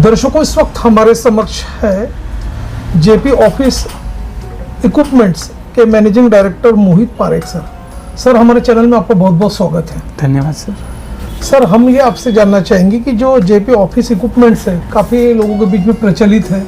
दर्शकों, इस वक्त हमारे समक्ष है जेपी ऑफिस इक्विपमेंट्स के मैनेजिंग डायरेक्टर मोहित पारेख सर। सर, हमारे चैनल में आपका बहुत बहुत स्वागत है। धन्यवाद सर। सर, हम ये आपसे जानना चाहेंगे कि जो जेपी ऑफिस इक्विपमेंट्स है काफ़ी लोगों के बीच में प्रचलित है,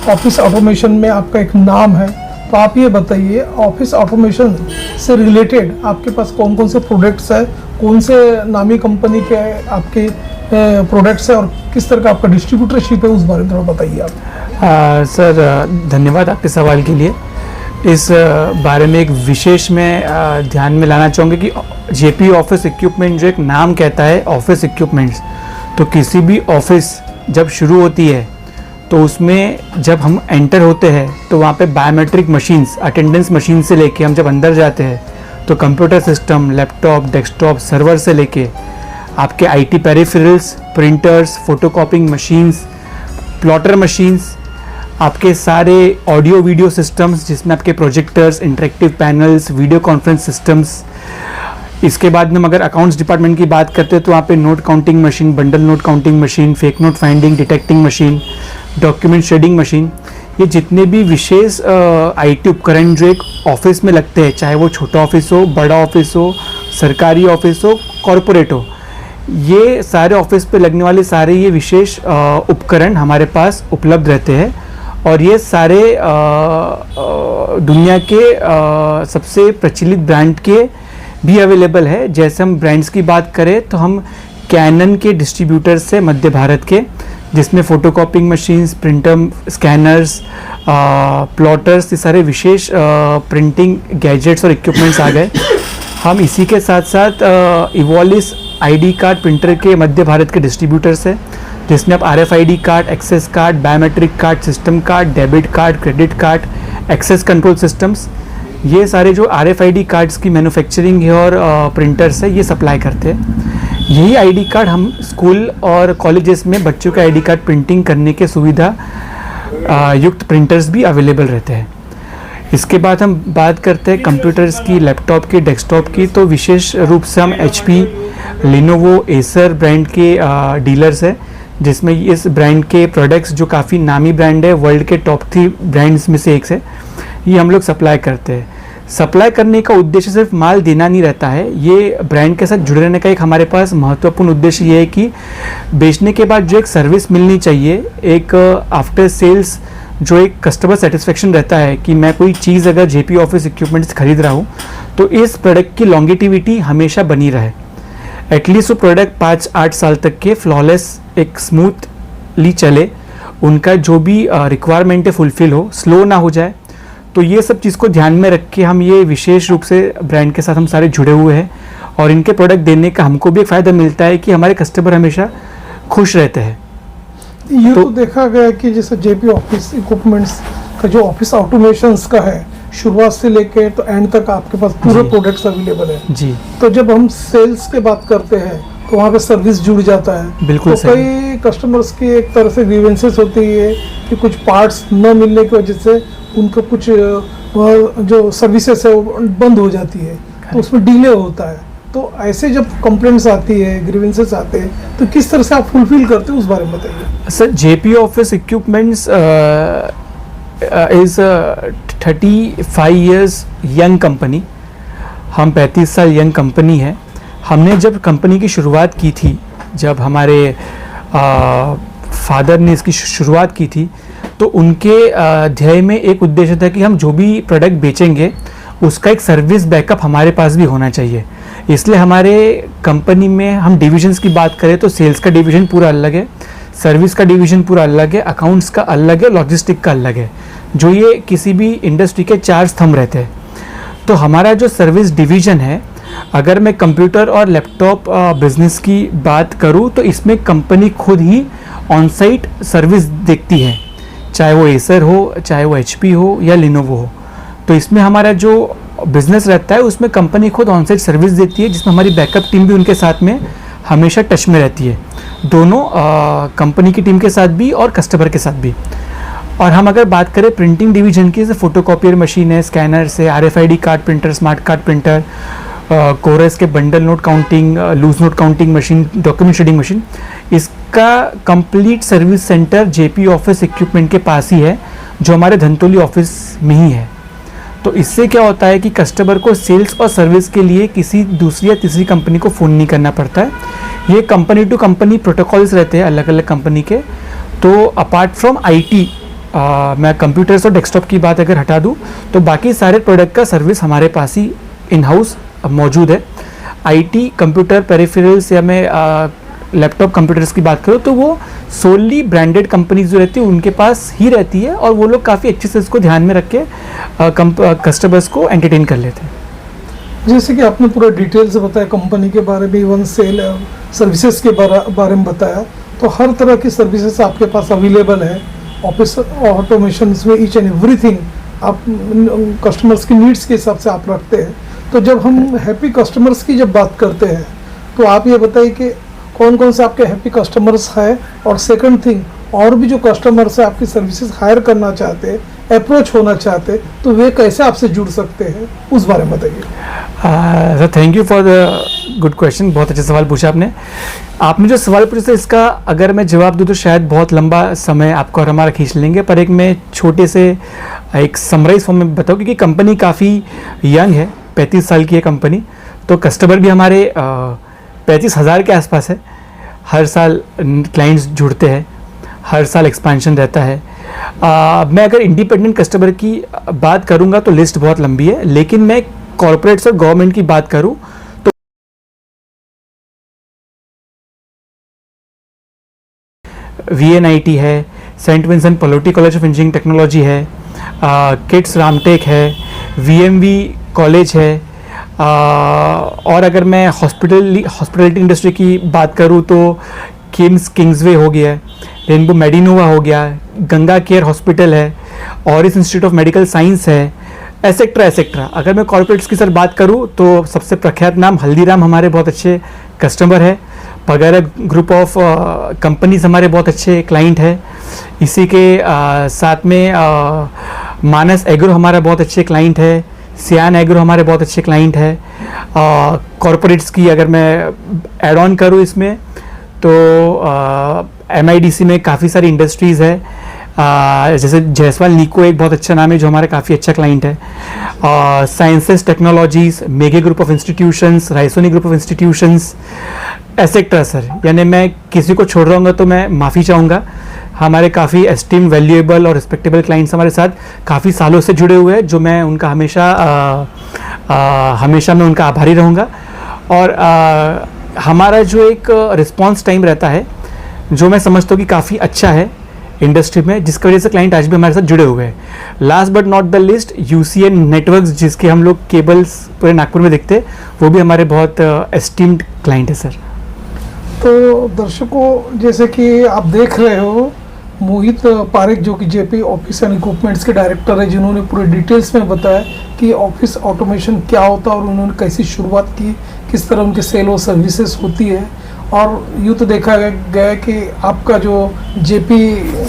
ऑफिस ऑटोमेशन में आपका एक नाम है, तो आप ये बताइए ऑफिस ऑटोमेशन से रिलेटेड आपके पास कौन कौन से प्रोडक्ट्स है, कौन से नामी कंपनी के आपके प्रोडक्ट्स है और किस तरह का आपका डिस्ट्रीब्यूटरशिप है, उस बारे में थोड़ा बताइए आप। सर, धन्यवाद आपके सवाल के लिए। इस बारे में एक विशेष मैं ध्यान में लाना चाहूँगी कि जेपी ऑफिस इक्विपमेंट जो एक नाम कहता है ऑफिस इक्विपमेंट्स, तो किसी भी ऑफिस जब शुरू होती है तो उसमें जब हम एंटर होते हैं तो वहाँ पे बायोमेट्रिक मशीन्स, अटेंडेंस मशीन से लेके हम जब अंदर जाते हैं तो computer system, laptop, desktop, server से लेके आपके IT peripherals, printers, photocopying machines, plotter machines, आपके सारे ऑडियो वीडियो सिस्टम्स जिसमें आपके projectors, interactive panels, video conference systems. इसके बाद में हम अगर अकाउंट्स डिपार्टमेंट की बात करते हैं तो वहाँ पे note counting machine, bundle note counting machine, fake note finding detecting machine, document shredding machine, ये जितने भी विशेष आईटी उपकरण जो एक ऑफिस में लगते हैं, चाहे वो छोटा ऑफिस हो, बड़ा ऑफिस हो, सरकारी ऑफिस हो, कॉरपोरेट हो, ये सारे ऑफिस पे लगने वाले सारे ये विशेष उपकरण हमारे पास उपलब्ध रहते हैं। और ये सारे दुनिया के सबसे प्रचलित ब्रांड के भी अवेलेबल है। जैसे हम ब्रांड्स की बात करें तो हम कैनन के डिस्ट्रीब्यूटर से मध्य भारत के, जिसमें photocopying machines, printer, scanners, plotters, ये सारे विशेष प्रिंटिंग गैजेट्स और इक्विपमेंट्स आ गए। हम इसी के साथ साथ इवोलिस आईडी कार्ड प्रिंटर के मध्य भारत के डिस्ट्रीब्यूटर्स है, जिसमें आप RFID card, access card, biometric card, system card, debit card, credit card, access control systems, ये सारे जो आरएफआईडी कार्ड्स की मैन्युफैक्चरिंग है और प्रिंटर्स है, ये सप्लाई करते हैं। यही आईडी कार्ड हम स्कूल और कॉलेजेस में बच्चों के आईडी कार्ड प्रिंटिंग करने के सुविधा युक्त प्रिंटर्स भी अवेलेबल रहते हैं। इसके बाद हम बात करते हैं कंप्यूटर्स की, लैपटॉप की, डेस्कटॉप की, तो विशेष रूप से हम HP, लिनोवो, एसर ब्रांड के डीलर्स हैं, जिसमें इस ब्रांड के प्रोडक्ट्स जो काफ़ी नामी ब्रांड है, वर्ल्ड के टॉप 3 ब्रांड्स में से एक से, ये हम लोग सप्लाई करते हैं। सप्लाई करने का उद्देश्य सिर्फ माल देना नहीं रहता है, ये ब्रांड के साथ जुड़े रहने का एक हमारे पास महत्वपूर्ण उद्देश्य ये है कि बेचने के बाद जो एक सर्विस मिलनी चाहिए, एक आफ्टर सेल्स जो एक कस्टमर सेटिस्फेक्शन रहता है कि मैं कोई चीज़ अगर जेपी ऑफिस इक्विपमेंट्स खरीद रहा हूँ तो इस प्रोडक्ट की लॉन्गेटिविटी हमेशा बनी रहे। एटलीस्ट वो प्रोडक्ट 5-8 साल तक के फ्लॉलेस एक स्मूथली चले, उनका जो भी रिक्वायरमेंट है फुलफिल हो, स्लो ना हो जाए। तो ये सब चीज़ को ध्यान में रख के हम ये विशेष रूप से ब्रांड के साथ हम सारे जुड़े हुए हैं और इनके प्रोडक्ट देने का हमको भी एक फ़ायदा मिलता है कि हमारे कस्टमर हमेशा खुश रहते हैं। ये तो देखा गया कि जैसे जेपी ऑफिस इक्विपमेंट्स का जो ऑफिस ऑटोमेशंस का है, शुरुआत से लेके तो एंड तक आपके पास पूरे प्रोडक्ट्स अवेलेबल है जी। तो जब हम सेल्स की बात करते हैं तो वहाँ पे सर्विस जुड़ जाता है। बिल्कुल तो कई कस्टमर्स की एक तरह से ग्रीवेंसेस होती है कि कुछ पार्ट्स न मिलने की वजह से उनका कुछ जो सर्विसेज है वो बंद हो जाती है, तो उसमें डिले होता है। तो ऐसे जब कंप्लेंट्स आती है, ग्रीवेंसेस आते हैं, तो किस तरह से आप फुलफिल करते हैं, उस बारे में बताइए। Sir, JP office equipments is 35 years young company. हम 35 साल यंग कंपनी है। हमने जब कंपनी की शुरुआत की थी, जब हमारे फादर ने इसकी शुरुआत की थी, तो उनके ध्येय में एक उद्देश्य था कि हम जो भी प्रोडक्ट बेचेंगे उसका एक सर्विस बैकअप हमारे पास भी होना चाहिए। इसलिए हमारे कंपनी में हम डिविजन्स की बात करें तो सेल्स का डिवीज़न पूरा अलग है, सर्विस का डिवीज़न पूरा अलग है, अकाउंट्स का अलग है, लॉजिस्टिक का अलग है, जो ये किसी भी इंडस्ट्री के 4 स्तंभ रहते हैं। तो हमारा जो सर्विस डिवीज़न है, अगर मैं कंप्यूटर और लैपटॉप बिजनेस की बात करूं तो इसमें कंपनी खुद ही ऑन साइट सर्विस देखती है, चाहे वो एसर हो, चाहे वो HP हो या लिनोवो हो। तो इसमें हमारा जो बिज़नेस रहता है उसमें कंपनी खुद ऑन साइट सर्विस देती है, जिसमें हमारी बैकअप टीम भी उनके साथ में हमेशा टच में रहती है, दोनों कंपनी की टीम के साथ भी और कस्टमर के साथ भी। और हम अगर बात करें प्रिंटिंग डिवीजन की, जैसे फोटोकॉपियर मशीन है, स्कैनर्स है, RFID card printer, smart card printer, कोरस के bundle note counting, loose note counting machine, document shredding machine, इस इसका complete service centre JP office equipment के पास ही है, जो हमारे धनतोली ऑफिस में ही है। तो इससे क्या होता है कि कस्टमर को सेल्स और सर्विस के लिए किसी दूसरी या तीसरी कंपनी को फ़ोन नहीं करना पड़ता है। ये कंपनी टू कंपनी प्रोटोकॉल्स रहते हैं अलग अलग कंपनी के। तो अपार्ट फ्रॉम आईटी, मैं कंप्यूटर्स और डेस्कटॉप की बात अगर हटा दूं तो बाकी सारे प्रोडक्ट का सर्विस हमारे पास ही इन हाउस मौजूद है। आईटी कंप्यूटर पेरिफेरल्स या मैं लैपटॉप कंप्यूटर्स की बात करूँ तो वो सोली ब्रांडेड कंपनीज जो रहती है उनके पास ही रहती है, और वो लोग काफ़ी अच्छे से इसको ध्यान में रख के कस्टमर्स को एंटरटेन कर लेते हैं। जैसे कि आपने पूरा डिटेल से बताया कंपनी के बारे में, इवन सेल सर्विसेज के बारे में बताया, तो हर तरह की सर्विसेज आपके पास अवेलेबल है। ऑफिस ऑटोमेशन में ईच एंड एवरीथिंग आप कस्टमर्स की नीड्स के हिसाब से आप रखते हैं। तो जब हम हैप्पी कस्टमर्स की जब बात करते हैं तो आप ये बताइए कि कौन कौन से आपके हैप्पी कस्टमर्स हैं, और सेकंड थिंग, और भी जो कस्टमर्स है आपकी सर्विसेज हायर करना चाहते हैं, अप्रोच होना चाहते हैं, तो वे कैसे आपसे जुड़ सकते हैं, उस बारे में बताइए। Sir thank you for the good question, बहुत अच्छा सवाल पूछा आपने। आपने जो सवाल पूछा इसका अगर मैं जवाब दूँ तो शायद बहुत लंबा समय आपको और हमारा खींच लेंगे, पर एक मैं छोटे से एक समराइज फॉर्म में बताऊँ, क्योंकि कंपनी काफ़ी यंग है, 35 साल की है कंपनी। तो कस्टमर भी हमारे 35,000 के आसपास है। हर साल क्लाइंट्स जुड़ते हैं, हर साल एक्सपेंशन रहता है। मैं अगर इंडिपेंडेंट कस्टमर की बात करूंगा तो लिस्ट बहुत लंबी है, लेकिन मैं कॉर्पोरेट्स और गवर्नमेंट की बात करूं तो VNIT है, Saint Vincent Pallotti college of engineering technology है, किट्स रामटेक है, VMV कॉलेज है, और अगर मैं हॉस्पिटलिटी इंडस्ट्री की बात करूं तो किंग्सवे हो गया है, रेनबो मेडिनोवा हो गया, गंगा केयर हॉस्पिटल है, orris institute of medical science है, एसेक्ट्रा। अगर मैं कॉर्पोरेट्स की सर बात करूं तो सबसे प्रख्यात नाम हल्दीराम हमारे बहुत अच्छे कस्टमर है, पगारा ग्रुप ऑफ कंपनीज हमारे बहुत अच्छे क्लाइंट है। इसी के साथ में मानस एग्रो हमारा बहुत अच्छे क्लाइंट है, सियान एग्रो हमारे बहुत अच्छे क्लाइंट है। कॉर्पोरेट्स की अगर मैं ऐड ऑन करूँ इसमें तो MIDC में काफ़ी सारी इंडस्ट्रीज़ है, जैसे जयसवाल निको एक बहुत अच्छा नाम है जो हमारा काफ़ी अच्छा क्लाइंट है। Sciences technologies, Meghe group of institutions, Raisoni group of institutions, etcetera sir. यानी मैं किसी को छोड़ रहा हूँगा तो मैं माफ़ी चाहूँगा। हमारे काफ़ी एस्टीम, वैल्यूएबल और रिस्पेक्टेबल क्लाइंट्स हमारे साथ काफ़ी सालों से जुड़े हुए हैं, जो मैं उनका हमेशा मैं उनका आभारी रहूँगा। और हमारा जो एक रिस्पॉन्स टाइम रहता है जो मैं समझता हूँ कि काफ़ी अच्छा है इंडस्ट्री में, जिसकी वजह से क्लाइंट आज भी हमारे साथ जुड़े हुए हैं। Last but not the list, UCN networks, जिसके हम लोग केबल्स पूरे नागपुर में देखते हैं, वो भी हमारे बहुत एस्टीम्ड क्लाइंट है सर। तो दर्शकों, जैसे कि आप देख रहे हो, मोहित पारेख जो कि जेपी ऑफिस एंड इक्विपमेंट्स के डायरेक्टर है, जिन्होंने पूरे डिटेल्स में बताया कि ऑफिस ऑटोमेशन क्या होता है और उन्होंने कैसी शुरुआत की, किस तरह उनके सेल और सर्विसेज होती है। और यूँ तो देखा गया कि आपका जो जेपी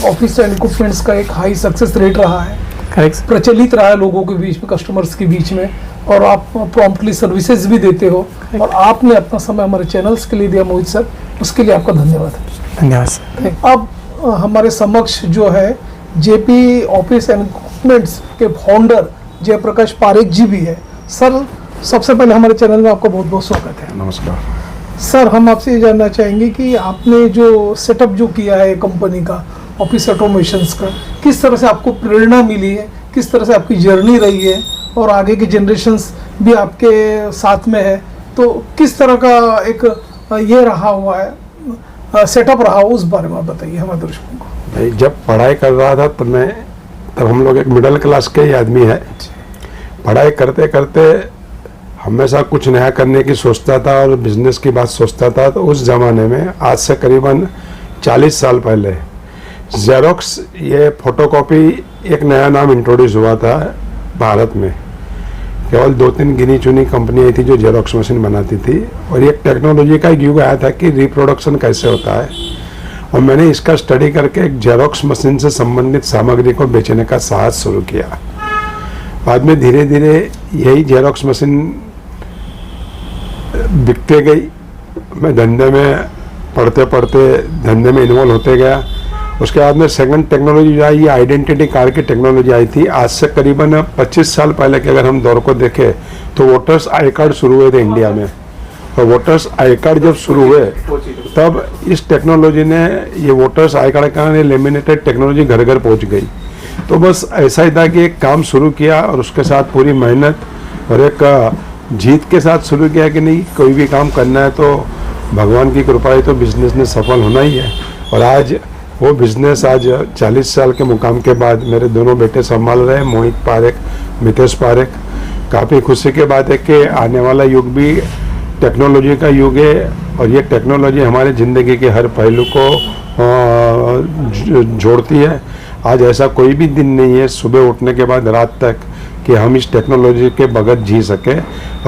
ऑफिस एंड इक्विपमेंट्स का एक हाई सक्सेस रेट रहा है, करेक्ट, प्रचलित रहा है लोगों के बीच में, कस्टमर्स के बीच में, और आप प्रॉम्प्टली सर्विसेज भी देते हो। और आपने अपना समय हमारे चैनल्स के लिए दिया मोहित सर, उसके लिए आपका धन्यवाद। धन्यवाद सर। अब हमारे समक्ष जो है जेपी ऑफिस एंड इक्विपमेंट्स के फाउंडर जयप्रकाश पारेख जी भी है। सर, सबसे पहले हमारे चैनल में आपका बहुत बहुत स्वागत है। नमस्कार सर, हम आपसे ये जानना चाहेंगे कि आपने जो सेटअप जो किया है कंपनी का, ऑफिस ऑटोमेशंस का, किस तरह से आपको प्रेरणा मिली है, किस तरह से आपकी जर्नी रही है, और आगे के जनरेशन्स भी आपके साथ में है, तो किस तरह का एक ये रहा हुआ है सेटअप रहा, उस बारे में बताइए हमारे दर्शकों को। भाई, जब पढ़ाई कर रहा था तब हम लोग एक मिडिल क्लास के ही आदमी है। पढ़ाई करते करते हमेशा कुछ नया करने की सोचता था और बिजनेस की बात सोचता था। तो उस ज़माने में, आज से करीबन 40 साल पहले, जेरोक्स, ये फोटोकॉपी एक नया नाम इंट्रोड्यूस हुआ था भारत में। केवल 2-3 गिनी चुनी कंपनी आई थी जो जेरोक्स मशीन बनाती थी, और एक टेक्नोलॉजी का युग आया था कि रिप्रोडक्शन कैसे होता है। और मैंने इसका स्टडी करके एक जेरोक्स मशीन से संबंधित सामग्री को बेचने का साहस शुरू किया। बाद में धीरे धीरे यही जेरोक्स मशीन बिकते गई। मैं धंधे में पढ़ते पढ़ते धंधे में इन्वॉल्व होते गया। उसके बाद में सेकंड टेक्नोलॉजी जो आई, ये आइडेंटिटी कार्ड की टेक्नोलॉजी आई थी। आज से करीबन 25 साल पहले के अगर हम दौर को देखें तो वोटर्स आई कार्ड शुरू हुए थे इंडिया में, और वोटर्स आई कार्ड जब शुरू हुए तब इस टेक्नोलॉजी ने, ये वोटर्स आई कार्ड का लेमिनेटेड टेक्नोलॉजी घर घर पहुंच गई। तो बस ऐसा ही था कि एक काम शुरू किया और उसके साथ पूरी मेहनत और एक जीत के साथ शुरू किया कि नहीं, कोई भी काम करना है तो भगवान की कृपा है तो बिजनेस में सफल होना ही है। और आज वो बिजनेस आज 40 साल के मुकाम के बाद मेरे दोनों बेटे संभाल रहे हैं, मोहित पारेख, मितेश पारेख। काफ़ी खुशी की बात है कि आने वाला युग भी टेक्नोलॉजी का युग है और ये टेक्नोलॉजी हमारी ज़िंदगी के हर पहलू को जोड़ती है। आज ऐसा कोई भी दिन नहीं है सुबह उठने के बाद रात तक कि हम इस टेक्नोलॉजी के बगैर जी सके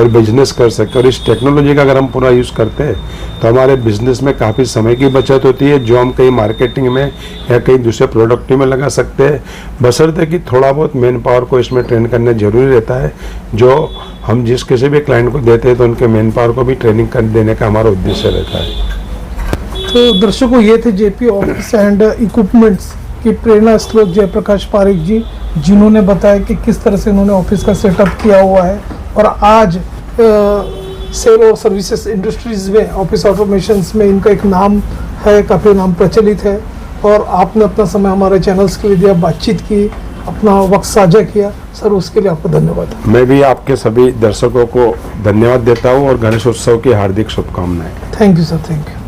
और बिजनेस कर सके। और इस टेक्नोलॉजी का अगर हम पूरा यूज़ करते हैं तो हमारे बिजनेस में काफ़ी समय की बचत होती है, जो हम कहीं मार्केटिंग में या कहीं दूसरे प्रोडक्ट में लगा सकते हैं, बशर्ते कि थोड़ा बहुत मैन पावर को इसमें ट्रेन करना जरूरी रहता है। जो हम जिस किसी भी क्लाइंट को देते हैं तो उनके मैन पावर को भी ट्रेनिंग कर देने का हमारा उद्देश्य रहता है। तो दर्शकों, ये थे जेपी ऑफिस एंड इक्विपमेंट्स की प्रेरणा स्रोत जयप्रकाश पारेख जी, जिन्होंने बताया कि किस तरह से उन्होंने ऑफिस का सेटअप किया हुआ है और आज सेल और सर्विसेज इंडस्ट्रीज में ऑफिस ऑटोमेशंस में इनका एक नाम है, काफ़ी नाम प्रचलित है। और आपने अपना समय हमारे चैनल्स के लिए दिया, बातचीत की, अपना वक्त साझा किया सर, उसके लिए आपको धन्यवाद। मैं भी आपके सभी दर्शकों को धन्यवाद देता हूँ और गणेश उत्सव की हार्दिक शुभकामनाएं। Thank you sir, thank you.